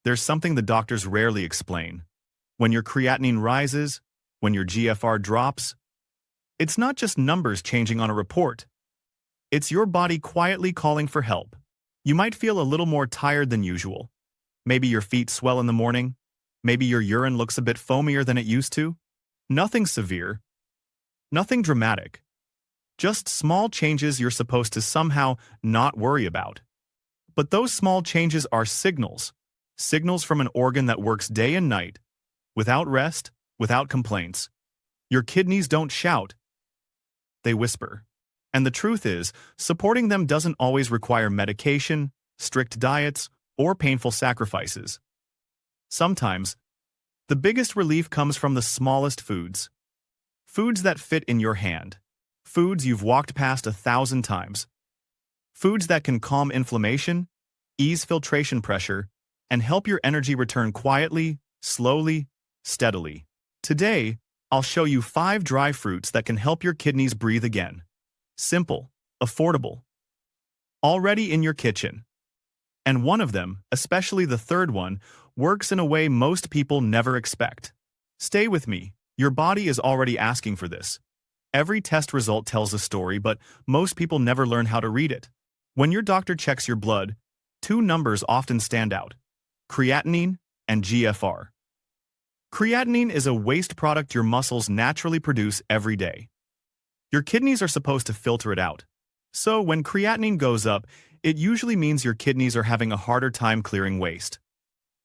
There's something the doctors rarely explain. When your creatinine rises, when your GFR drops, it's not just numbers changing on a report. It's your body quietly calling for help. You might feel a little more tired than usual. Maybe your feet swell in the morning. Maybe your urine looks a bit foamier than it used to. Nothing severe. Nothing dramatic. Just small changes you're supposed to somehow not worry about. But those small changes are signals. Signals from an organ that works day and night, without rest, without complaints. Your kidneys don't shout. They whisper. And the truth is, supporting them doesn't always require medication, strict diets, or painful sacrifices. Sometimes, the biggest relief comes from the smallest foods. Foods that fit in your hand. Foods you've walked past 1,000 times. Foods that can calm inflammation, ease filtration pressure, and help your energy return quietly, slowly, steadily. Today, I'll show you 5 dry fruits that can help your kidneys breathe again. Simple, affordable, already in your kitchen. And one of them, especially the third one, works in a way most people never expect. Stay with me, your body is already asking for this. Every test result tells a story, but most people never learn how to read it. When your doctor checks your blood, 2 numbers often stand out: creatinine and GFR. Creatinine is a waste product your muscles naturally produce every day. Your kidneys are supposed to filter it out. So when creatinine goes up, it usually means your kidneys are having a harder time clearing waste.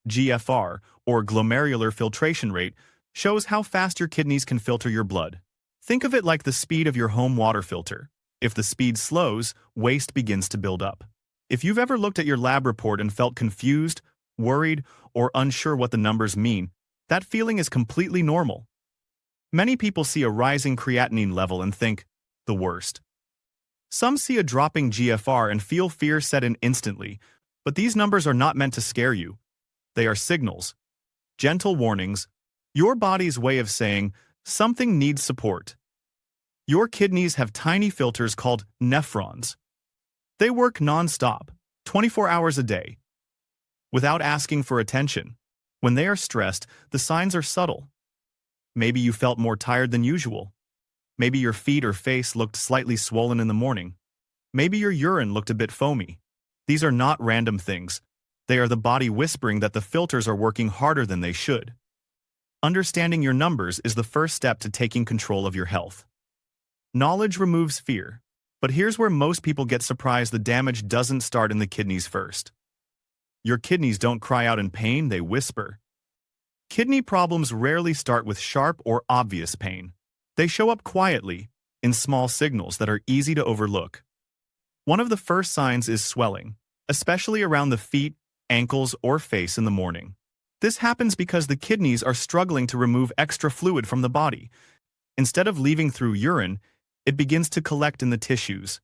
GFR, or glomerular filtration rate, shows how fast your kidneys can filter your blood. Think of it like the speed of your home water filter. If the speed slows, waste begins to build up. If you've ever looked at your lab report and felt confused, worried, or unsure what the numbers mean, that feeling is completely normal. Many people see a rising creatinine level and think, the worst. Some see a dropping GFR and feel fear set in instantly, but these numbers are not meant to scare you. They are signals, gentle warnings, your body's way of saying something needs support. Your kidneys have tiny filters called nephrons. They work non-stop, 24 hours a day, without asking for attention. When they are stressed, the signs are subtle. Maybe you felt more tired than usual. Maybe your feet or face looked slightly swollen in the morning. Maybe your urine looked a bit foamy. These are not random things. They are the body whispering that the filters are working harder than they should. Understanding your numbers is the first step to taking control of your health. Knowledge removes fear. But here's where most people get surprised: the damage doesn't start in the kidneys first. Your kidneys don't cry out in pain, they whisper. Kidney problems rarely start with sharp or obvious pain. They show up quietly, in small signals that are easy to overlook. One of the first signs is swelling, especially around the feet, ankles, or face in the morning. This happens because the kidneys are struggling to remove extra fluid from the body. Instead of leaving through urine, it begins to collect in the tissues.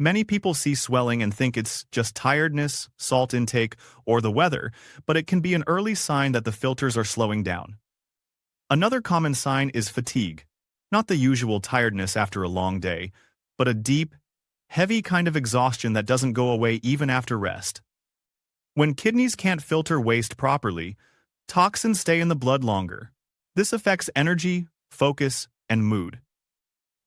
Many people see swelling and think it's just tiredness, salt intake, or the weather, but it can be an early sign that the filters are slowing down. Another common sign is fatigue. Not the usual tiredness after a long day, but a deep, heavy kind of exhaustion that doesn't go away even after rest. When kidneys can't filter waste properly, toxins stay in the blood longer. This affects energy, focus, and mood.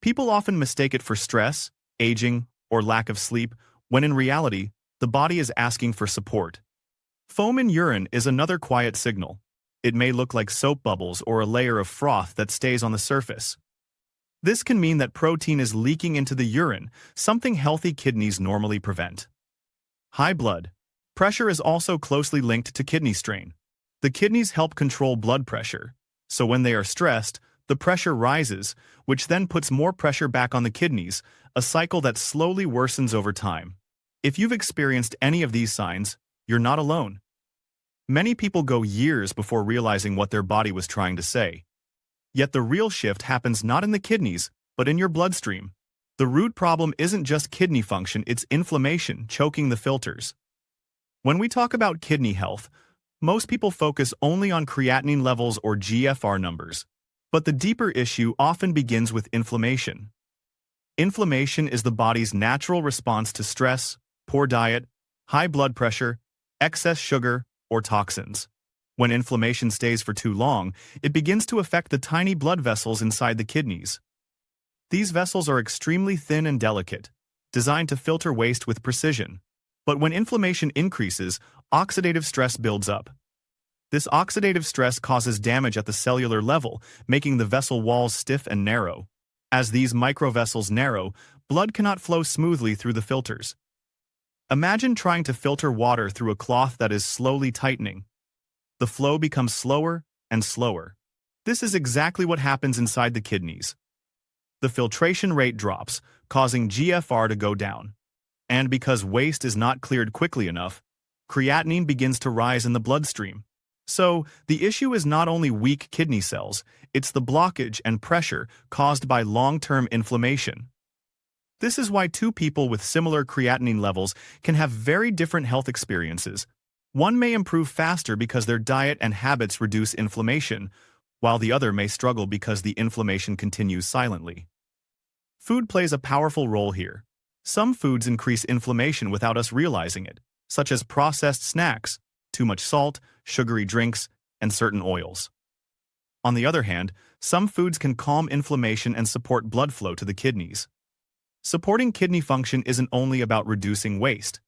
People often mistake it for stress, aging, or lack of sleep, when in reality, the body is asking for support. Foam in urine is another quiet signal. It may look like soap bubbles or a layer of froth that stays on the surface. This can mean that protein is leaking into the urine, something healthy kidneys normally prevent. High blood pressure is also closely linked to kidney strain. The kidneys help control blood pressure, so when they are stressed, the pressure rises, which then puts more pressure back on the kidneys, a cycle that slowly worsens over time. If you've experienced any of these signs, you're not alone. Many people go years before realizing what their body was trying to say. Yet the real shift happens not in the kidneys, but in your bloodstream. The root problem isn't just kidney function, it's inflammation choking the filters. When we talk about kidney health, most people focus only on creatinine levels or GFR numbers. But the deeper issue often begins with inflammation. Inflammation is the body's natural response to stress, poor diet, high blood pressure, excess sugar, or toxins. When inflammation stays for too long, it begins to affect the tiny blood vessels inside the kidneys. These vessels are extremely thin and delicate, designed to filter waste with precision. But when inflammation increases, oxidative stress builds up. This oxidative stress causes damage at the cellular level, making the vessel walls stiff and narrow. As these microvessels narrow, blood cannot flow smoothly through the filters. Imagine trying to filter water through a cloth that is slowly tightening. The flow becomes slower and slower. This is exactly what happens inside the kidneys. The filtration rate drops, causing GFR to go down. And because waste is not cleared quickly enough, creatinine begins to rise in the bloodstream. So, the issue is not only weak kidney cells, it's the blockage and pressure caused by long-term inflammation. This is why two people with similar creatinine levels can have very different health experiences. One may improve faster because their diet and habits reduce inflammation, while the other may struggle because the inflammation continues silently. Food plays a powerful role here. Some foods increase inflammation without us realizing it, such as processed snacks, too much salt, sugary drinks, and certain oils. On the other hand, some foods can calm inflammation and support blood flow to the kidneys. Supporting kidney function isn't only about reducing waste.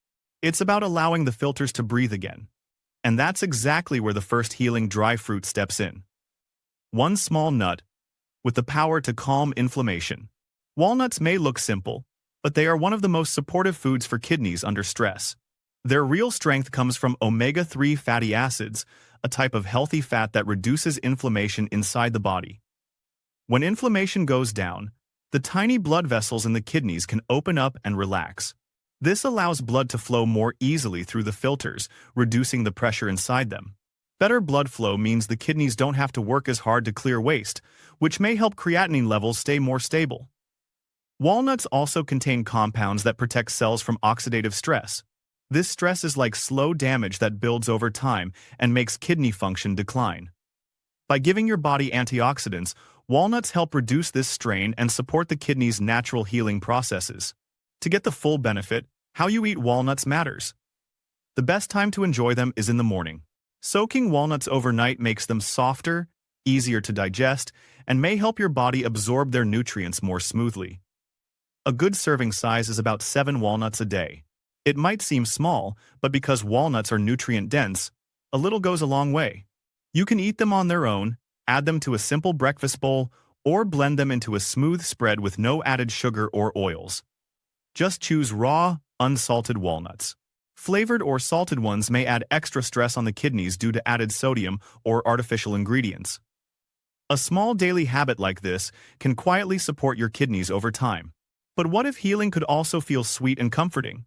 It's about allowing the filters to breathe again. And that's exactly where the first healing dry fruit steps in. One small nut, with the power to calm inflammation. Walnuts may look simple, but they are one of the most supportive foods for kidneys under stress. Their real strength comes from omega-3 fatty acids, a type of healthy fat that reduces inflammation inside the body. When inflammation goes down, the tiny blood vessels in the kidneys can open up and relax. This allows blood to flow more easily through the filters, reducing the pressure inside them. Better blood flow means the kidneys don't have to work as hard to clear waste, which may help creatinine levels stay more stable. Walnuts also contain compounds that protect cells from oxidative stress. This stress is like slow damage that builds over time and makes kidney function decline. By giving your body antioxidants, walnuts help reduce this strain and support the kidney's natural healing processes. To get the full benefit, how you eat walnuts matters. The best time to enjoy them is in the morning. Soaking walnuts overnight makes them softer, easier to digest, and may help your body absorb their nutrients more smoothly. A good serving size is about 7 walnuts a day. It might seem small, but because walnuts are nutrient-dense, a little goes a long way. You can eat them on their own, add them to a simple breakfast bowl, or blend them into a smooth spread with no added sugar or oils. Just choose raw, unsalted walnuts. Flavored or salted ones may add extra stress on the kidneys due to added sodium or artificial ingredients. A small daily habit like this can quietly support your kidneys over time. But what if healing could also feel sweet and comforting?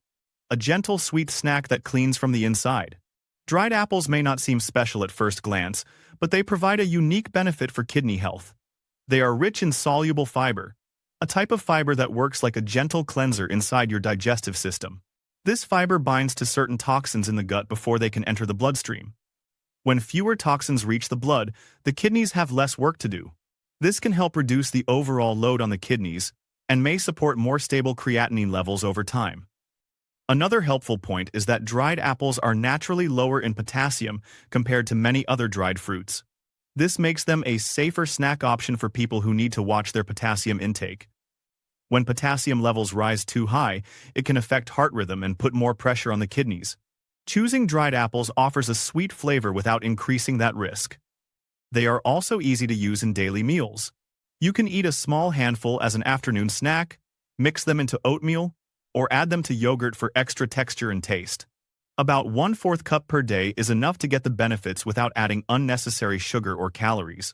A gentle, sweet snack that cleans from the inside. Dried apples may not seem special at first glance, but they provide a unique benefit for kidney health. They are rich in soluble fiber, a type of fiber that works like a gentle cleanser inside your digestive system. This fiber binds to certain toxins in the gut before they can enter the bloodstream. When fewer toxins reach the blood, the kidneys have less work to do. This can help reduce the overall load on the kidneys and may support more stable creatinine levels over time. Another helpful point is that dried apples are naturally lower in potassium compared to many other dried fruits. This makes them a safer snack option for people who need to watch their potassium intake. When potassium levels rise too high, it can affect heart rhythm and put more pressure on the kidneys. Choosing dried apples offers a sweet flavor without increasing that risk. They are also easy to use in daily meals. You can eat a small handful as an afternoon snack, mix them into oatmeal, or add them to yogurt for extra texture and taste. About 1/4 cup per day is enough to get the benefits without adding unnecessary sugar or calories.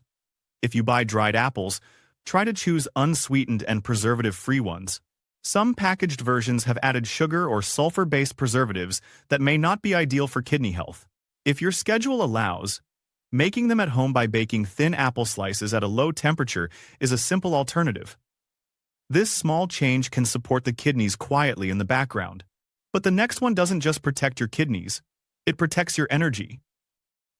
If you buy dried apples, try to choose unsweetened and preservative-free ones. Some packaged versions have added sugar or sulfur-based preservatives that may not be ideal for kidney health. If your schedule allows, making them at home by baking thin apple slices at a low temperature is a simple alternative. This small change can support the kidneys quietly in the background. But the next one doesn't just protect your kidneys, it protects your energy.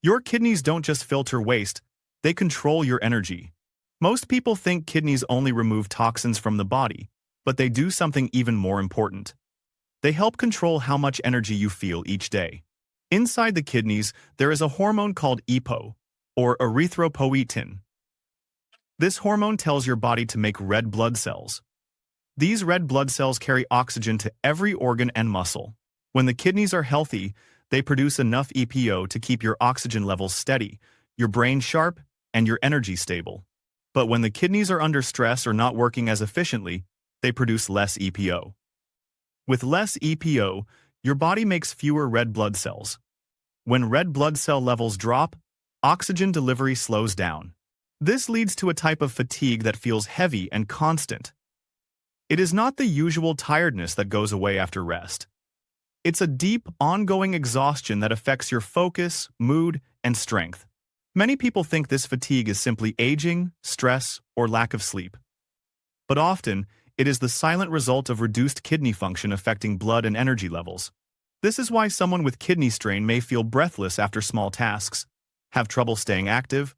Your kidneys don't just filter waste, they control your energy. Most people think kidneys only remove toxins from the body, but they do something even more important. They help control how much energy you feel each day. Inside the kidneys, there is a hormone called EPO, or erythropoietin. This hormone tells your body to make red blood cells. These red blood cells carry oxygen to every organ and muscle. When the kidneys are healthy, they produce enough EPO to keep your oxygen levels steady, your brain sharp, and your energy stable. But when the kidneys are under stress or not working as efficiently, they produce less EPO. With less EPO, your body makes fewer red blood cells. When red blood cell levels drop, oxygen delivery slows down. This leads to a type of fatigue that feels heavy and constant. It is not the usual tiredness that goes away after rest. It's a deep, ongoing exhaustion that affects your focus, mood, and strength. Many people think this fatigue is simply aging, stress, or lack of sleep. But often, it is the silent result of reduced kidney function affecting blood and energy levels. This is why someone with kidney strain may feel breathless after small tasks, have trouble staying active,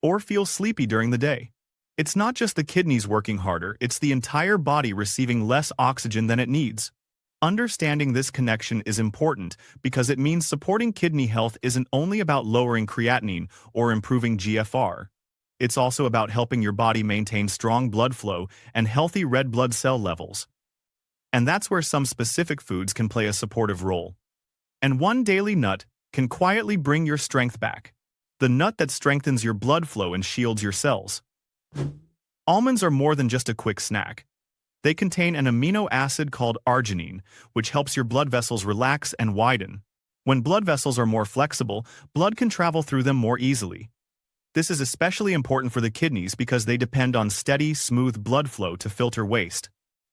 or feel sleepy during the day. It's not just the kidneys working harder, it's the entire body receiving less oxygen than it needs. Understanding this connection is important because it means supporting kidney health isn't only about lowering creatinine or improving GFR. It's also about helping your body maintain strong blood flow and healthy red blood cell levels. And that's where some specific foods can play a supportive role. And one daily nut can quietly bring your strength back. The nut that strengthens your blood flow and shields your cells. Almonds are more than just a quick snack. They contain an amino acid called arginine, which helps your blood vessels relax and widen. When blood vessels are more flexible, blood can travel through them more easily. This is especially important for the kidneys because they depend on steady, smooth blood flow to filter waste.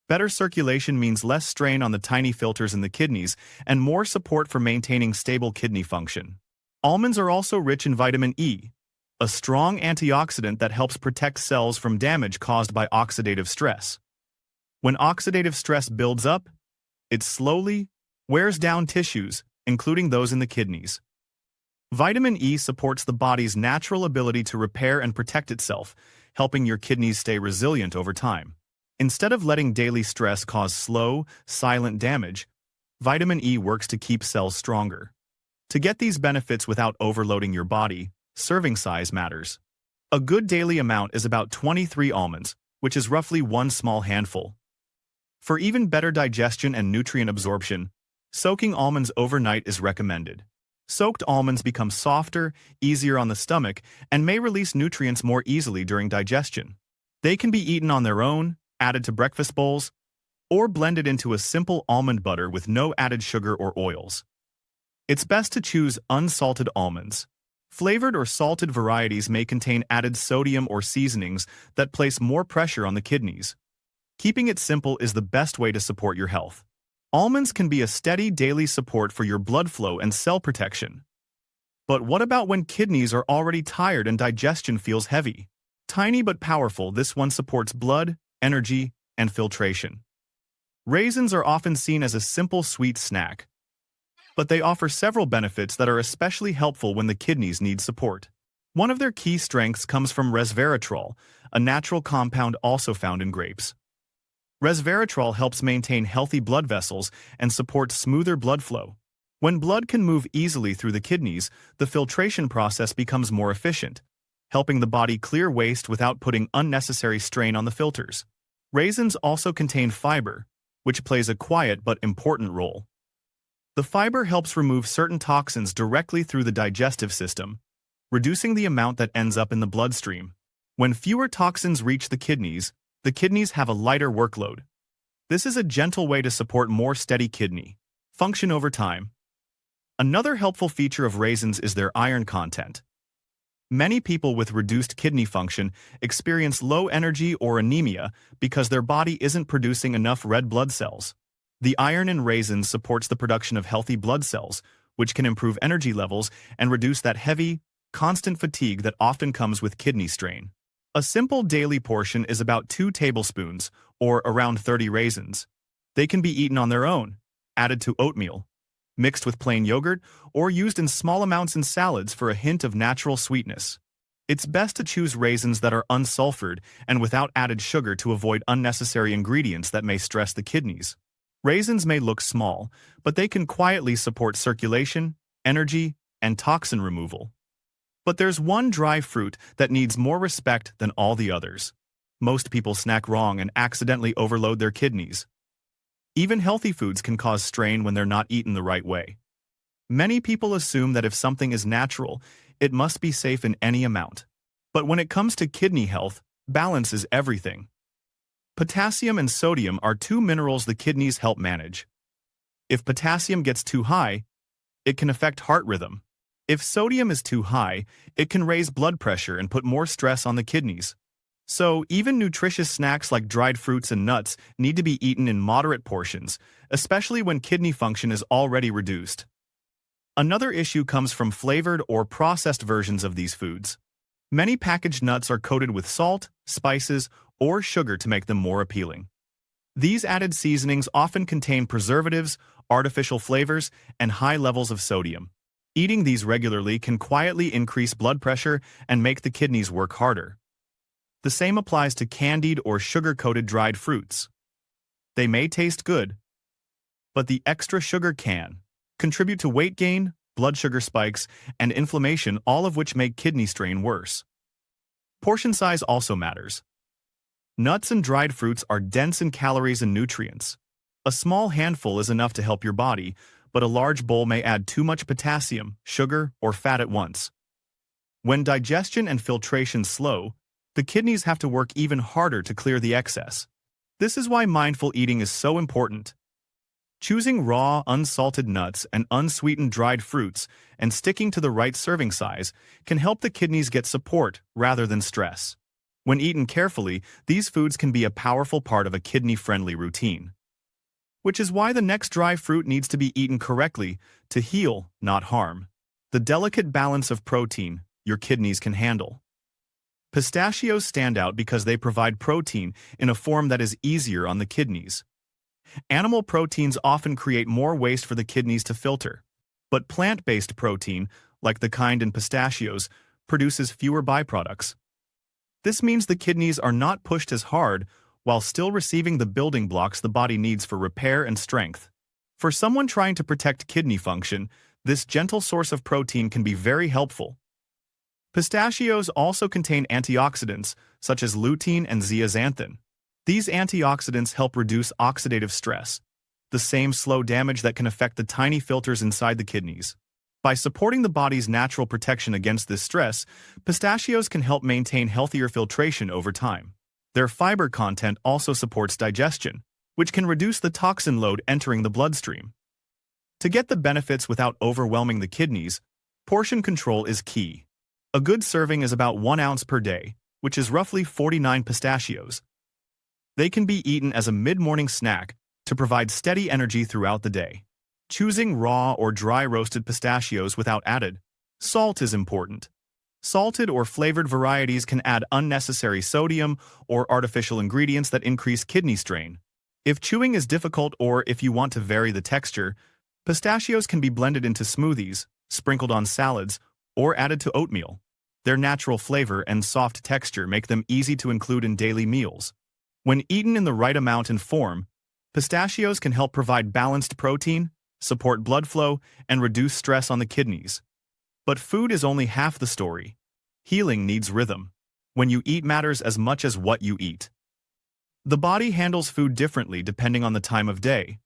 Better circulation means less strain on the tiny filters in the kidneys and more support for maintaining stable kidney function. Almonds are also rich in vitamin E, a strong antioxidant that helps protect cells from damage caused by oxidative stress. When oxidative stress builds up, it slowly wears down tissues, including those in the kidneys. Vitamin E supports the body's natural ability to repair and protect itself, helping your kidneys stay resilient over time. Instead of letting daily stress cause slow, silent damage, vitamin E works to keep cells stronger. To get these benefits without overloading your body, serving size matters. A good daily amount is about 23 almonds, which is roughly one small handful. For even better digestion and nutrient absorption, soaking almonds overnight is recommended. Soaked almonds become softer, easier on the stomach, and may release nutrients more easily during digestion. They can be eaten on their own, added to breakfast bowls, or blended into a simple almond butter with no added sugar or oils. It's best to choose unsalted almonds. Flavored or salted varieties may contain added sodium or seasonings that place more pressure on the kidneys. Keeping it simple is the best way to support your health. Almonds can be a steady daily support for your blood flow and cell protection. But what about when kidneys are already tired and digestion feels heavy? Tiny but powerful, this one supports blood, energy, and filtration. Raisins are often seen as a simple sweet snack, but they offer several benefits that are especially helpful when the kidneys need support. One of their key strengths comes from resveratrol, a natural compound also found in grapes. Resveratrol helps maintain healthy blood vessels and supports smoother blood flow. When blood can move easily through the kidneys, the filtration process becomes more efficient, helping the body clear waste without putting unnecessary strain on the filters. Raisins also contain fiber, which plays a quiet but important role. The fiber helps remove certain toxins directly through the digestive system, reducing the amount that ends up in the bloodstream. When fewer toxins reach the kidneys have a lighter workload. This is a gentle way to support more steady kidney function over time. Another helpful feature of raisins is their iron content. Many people with reduced kidney function experience low energy or anemia because their body isn't producing enough red blood cells. The iron in raisins supports the production of healthy blood cells, which can improve energy levels and reduce that heavy, constant fatigue that often comes with kidney strain. A simple daily portion is about 2 tablespoons, or around 30 raisins. They can be eaten on their own, added to oatmeal, mixed with plain yogurt, or used in small amounts in salads for a hint of natural sweetness. It's best to choose raisins that are unsulfured and without added sugar to avoid unnecessary ingredients that may stress the kidneys. Raisins may look small, but they can quietly support circulation, energy, and toxin removal. But there's one dry fruit that needs more respect than all the others. Most people snack wrong and accidentally overload their kidneys. Even healthy foods can cause strain when they're not eaten the right way. Many people assume that if something is natural, it must be safe in any amount. But when it comes to kidney health, balance is everything. Potassium and sodium are two minerals the kidneys help manage. If potassium gets too high, it can affect heart rhythm. If sodium is too high, it can raise blood pressure and put more stress on the kidneys. So, even nutritious snacks like dried fruits and nuts need to be eaten in moderate portions, especially when kidney function is already reduced. Another issue comes from flavored or processed versions of these foods. Many packaged nuts are coated with salt, spices, or sugar to make them more appealing. These added seasonings often contain preservatives, artificial flavors, and high levels of sodium. Eating these regularly can quietly increase blood pressure and make the kidneys work harder. The same applies to candied or sugar-coated dried fruits. They may taste good, but the extra sugar can contribute to weight gain, blood sugar spikes, and inflammation, all of which make kidney strain worse. Portion size also matters. Nuts and dried fruits are dense in calories and nutrients. A small handful is enough to help your body, but a large bowl may add too much potassium, sugar, or fat at once. When digestion and filtration slow, the kidneys have to work even harder to clear the excess. This is why mindful eating is so important. Choosing raw, unsalted nuts and unsweetened dried fruits and sticking to the right serving size can help the kidneys get support rather than stress. When eaten carefully, these foods can be a powerful part of a kidney-friendly routine. Which is why the next dry fruit needs to be eaten correctly to heal, not harm. The delicate balance of protein your kidneys can handle. Pistachios stand out because they provide protein in a form that is easier on the kidneys. Animal proteins often create more waste for the kidneys to filter, but plant-based protein, like the kind in pistachios, produces fewer byproducts. This means the kidneys are not pushed as hard while still receiving the building blocks the body needs for repair and strength. For someone trying to protect kidney function, this gentle source of protein can be very helpful. Pistachios also contain antioxidants, such as lutein and zeaxanthin. These antioxidants help reduce oxidative stress, the same slow damage that can affect the tiny filters inside the kidneys. By supporting the body's natural protection against this stress, pistachios can help maintain healthier filtration over time. Their fiber content also supports digestion, which can reduce the toxin load entering the bloodstream. To get the benefits without overwhelming the kidneys, portion control is key. A good serving is about 1 ounce per day, which is roughly 49 pistachios. They can be eaten as a mid-morning snack to provide steady energy throughout the day. Choosing raw or dry roasted pistachios without added salt is important. Salted or flavored varieties can add unnecessary sodium or artificial ingredients that increase kidney strain. If chewing is difficult or if you want to vary the texture, pistachios can be blended into smoothies, sprinkled on salads, or added to oatmeal. Their natural flavor and soft texture make them easy to include in daily meals. When eaten in the right amount and form, pistachios can help provide balanced protein, support blood flow, and reduce stress on the kidneys. But food is only half the story. Healing needs rhythm. When you eat matters as much as what you eat. The body handles food differently depending on the time of day.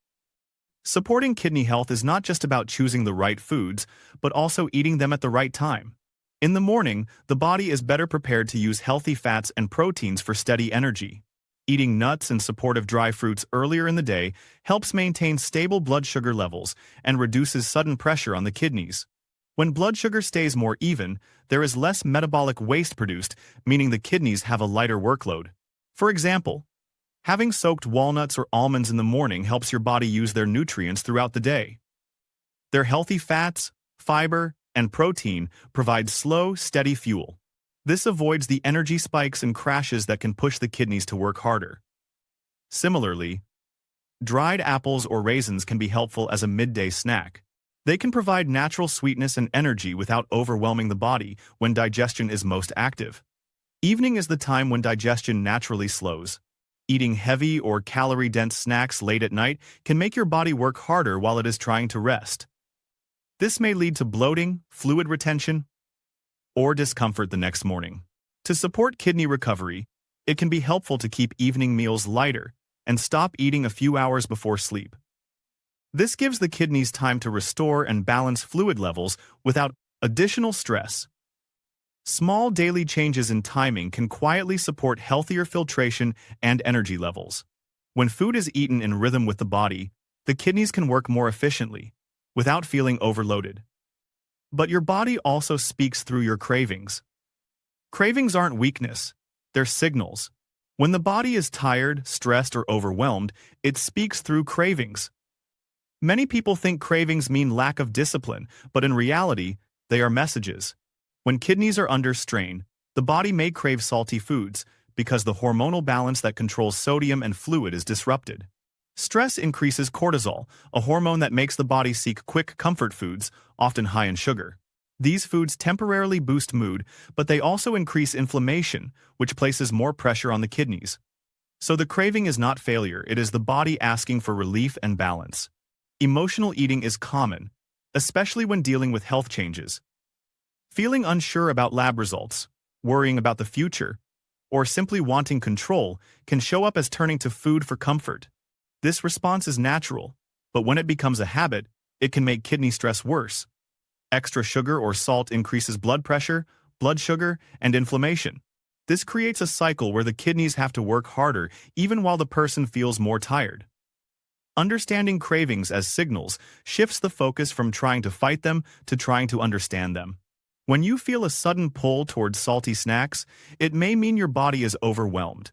Supporting kidney health is not just about choosing the right foods, but also eating them at the right time. In the morning, the body is better prepared to use healthy fats and proteins for steady energy. Eating nuts and supportive dry fruits earlier in the day helps maintain stable blood sugar levels and reduces sudden pressure on the kidneys. When blood sugar stays more even, there is less metabolic waste produced, meaning the kidneys have a lighter workload. For example, having soaked walnuts or almonds in the morning helps your body use their nutrients throughout the day. Their healthy fats, fiber, and protein provide slow, steady fuel. This avoids the energy spikes and crashes that can push the kidneys to work harder. Similarly, dried apples or raisins can be helpful as a midday snack. They can provide natural sweetness and energy without overwhelming the body when digestion is most active. Evening is the time when digestion naturally slows. Eating heavy or calorie-dense snacks late at night can make your body work harder while it is trying to rest. This may lead to bloating, fluid retention, or discomfort the next morning. To support kidney recovery, it can be helpful to keep evening meals lighter and stop eating a few hours before sleep. This gives the kidneys time to restore and balance fluid levels without additional stress. Small daily changes in timing can quietly support healthier filtration and energy levels. When food is eaten in rhythm with the body, the kidneys can work more efficiently, without feeling overloaded. But your body also speaks through your cravings. Cravings aren't weakness, they're signals. When the body is tired, stressed, or overwhelmed, it speaks through cravings. Many people think cravings mean lack of discipline, but in reality, they are messages. When kidneys are under strain, the body may crave salty foods because the hormonal balance that controls sodium and fluid is disrupted. Stress increases cortisol, a hormone that makes the body seek quick comfort foods, often high in sugar. These foods temporarily boost mood, but they also increase inflammation, which places more pressure on the kidneys. So the craving is not failure, it is the body asking for relief and balance. Emotional eating is common, especially when dealing with health changes. Feeling unsure about lab results, worrying about the future, or simply wanting control can show up as turning to food for comfort. This response is natural, but when it becomes a habit, it can make kidney stress worse. Extra sugar or salt increases blood pressure, blood sugar, and inflammation. This creates a cycle where the kidneys have to work harder even while the person feels more tired. Understanding cravings as signals shifts the focus from trying to fight them to trying to understand them. When you feel a sudden pull towards salty snacks, it may mean your body is overwhelmed.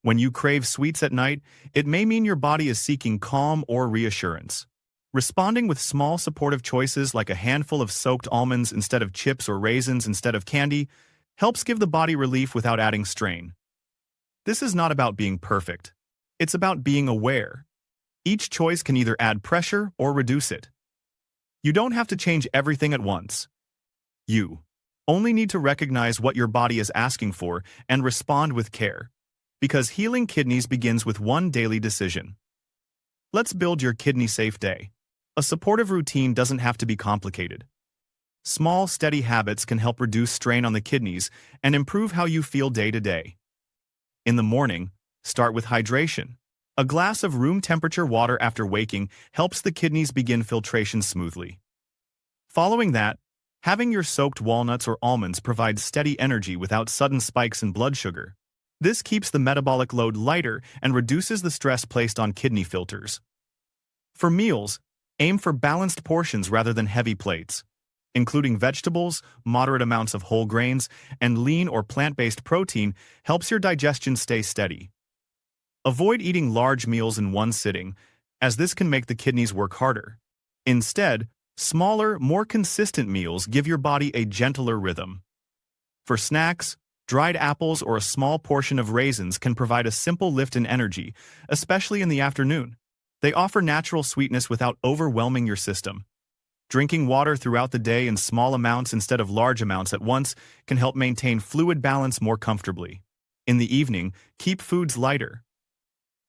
When you crave sweets at night, it may mean your body is seeking calm or reassurance. Responding with small supportive choices like a handful of soaked almonds instead of chips or raisins instead of candy helps give the body relief without adding strain. This is not about being perfect. It's about being aware. Each choice can either add pressure or reduce it. You don't have to change everything at once. You only need to recognize what your body is asking for and respond with care. Because healing kidneys begins with one daily decision. Let's build your kidney-safe day. A supportive routine doesn't have to be complicated. Small, steady habits can help reduce strain on the kidneys and improve how you feel day to day. In the morning, start with hydration. A glass of room-temperature water after waking helps the kidneys begin filtration smoothly. Following that, having your soaked walnuts or almonds provides steady energy without sudden spikes in blood sugar. This keeps the metabolic load lighter and reduces the stress placed on kidney filters. For meals, aim for balanced portions rather than heavy plates. Including vegetables, moderate amounts of whole grains, and lean or plant-based protein helps your digestion stay steady. Avoid eating large meals in one sitting, as this can make the kidneys work harder. Instead, smaller, more consistent meals give your body a gentler rhythm. For snacks, dried apples or a small portion of raisins can provide a simple lift in energy, especially in the afternoon. They offer natural sweetness without overwhelming your system. Drinking water throughout the day in small amounts instead of large amounts at once can help maintain fluid balance more comfortably. In the evening, keep foods lighter.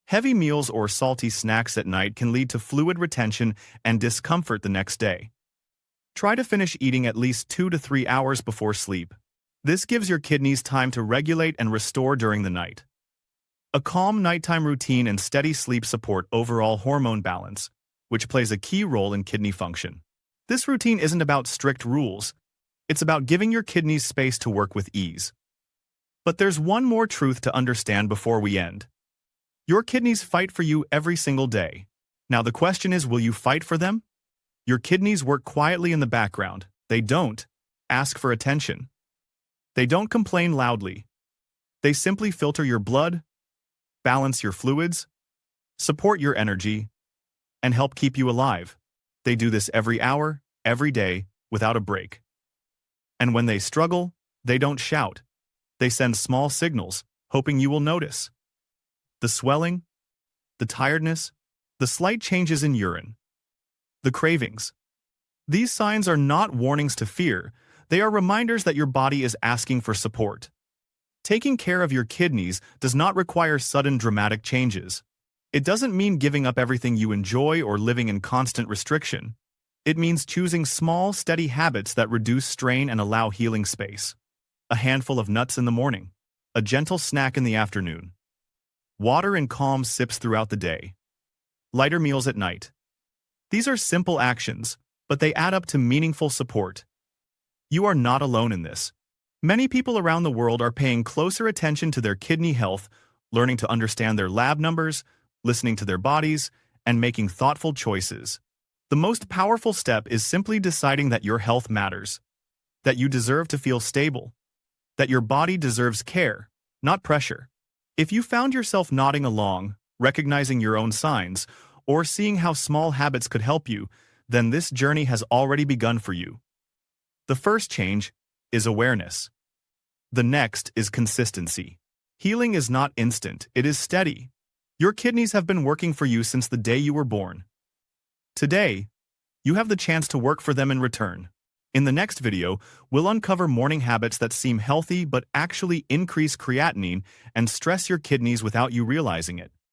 Heavy meals or salty snacks at night can lead to fluid retention and discomfort the next day. Try to finish eating at least 2 to 3 hours before sleep. This gives your kidneys time to regulate and restore during the night. A calm nighttime routine and steady sleep support overall hormone balance, which plays a key role in kidney function. This routine isn't about strict rules. It's about giving your kidneys space to work with ease. But there's one more truth to understand before we end. Your kidneys fight for you every single day. Now the question is, will you fight for them? Your kidneys work quietly in the background. They don't ask for attention. They don't complain loudly. They simply filter your blood, balance your fluids, support your energy, and help keep you alive. They do this every hour, every day, without a break. And when they struggle, they don't shout. They send small signals, hoping you will notice. The swelling, the tiredness, the slight changes in urine, the cravings. These signs are not warnings to fear. They are reminders that your body is asking for support. Taking care of your kidneys does not require sudden dramatic changes. It doesn't mean giving up everything you enjoy or living in constant restriction. It means choosing small, steady habits that reduce strain and allow healing space. A handful of nuts in the morning. A gentle snack in the afternoon. Water in calm sips throughout the day. Lighter meals at night. These are simple actions, but they add up to meaningful support. You are not alone in this. Many people around the world are paying closer attention to their kidney health, learning to understand their lab numbers, listening to their bodies, and making thoughtful choices. The most powerful step is simply deciding that your health matters, that you deserve to feel stable, that your body deserves care, not pressure. If you found yourself nodding along, recognizing your own signs, or seeing how small habits could help you, then this journey has already begun for you. The first change is awareness. The next is consistency. Healing is not instant, it is steady. Your kidneys have been working for you since the day you were born. Today, you have the chance to work for them in return. In the next video, we'll uncover morning habits that seem healthy but actually increase creatinine and stress your kidneys without you realizing it.